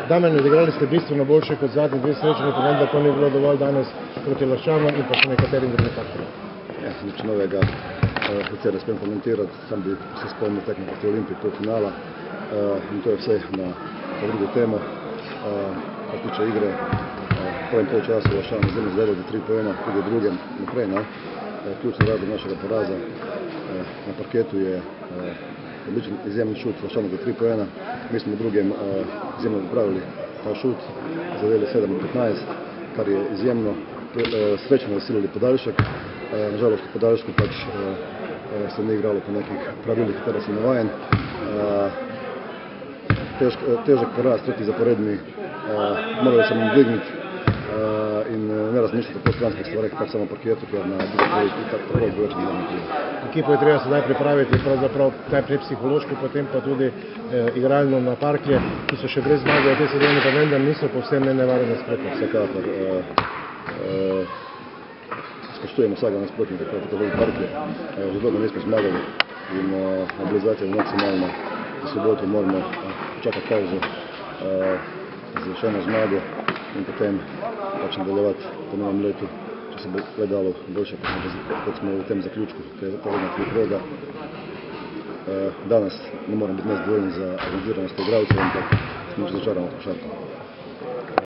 Damjane, odigrali ste bistveno boljše kot zadnji dve srečanji, pa vendar to ni bilo dovolj danes proti Laščanom in pa še nekaterim drugim faktorjem. Ja, nič novega, sicer ne smem komentirati, sam bi se spomnil tekme proti Olimpiji polfinala in to je vse na drugo temo. Kar tiče igre, v prvem polčasu Laščani zelo izvedeli 3-1, tudi v drugem naprej. Ključni razlog našega poraza na parketu je odličen izjemen šut Laščanov za 3-1. Mi smo v drugem izjemno popravili ta šut, zadeli 7-15, kar je izjemno. Srečno zasilili podaljšek, nažalost v podaljšku pač se ni igralo po nekih pravilih, katera sem navajen. Težek poraz, tretji zaporedni, morali smo dvigniti in ne razmišljati o postranskih stvareh, pač samo parketu, ker na drugi tako več ne moramo vplivati. Ekipo je treba sedaj pripraviti pravzaprav najprej psihološko, potem pa tudi igralno na parklje, ki so še brez zmage v tej sezoni, pa vendar niso povsem nenevarni nasprotniki. Vsekakor spoštujemo vsega nasprotnika, kot je v parklje. Že dolgo nismo zmagali in mobilizacija je maksimalna. V soboto moramo počakati pauzo za še eno zmago in potem pač nadaljevati po novem letu, če se bo gledalo boljše, kot smo v tem zaključku, ki je povedno 3 kroga. Danes ne moramo biti nezadovoljni za organiziranost igralcev, ampak smo razočarani v košarko.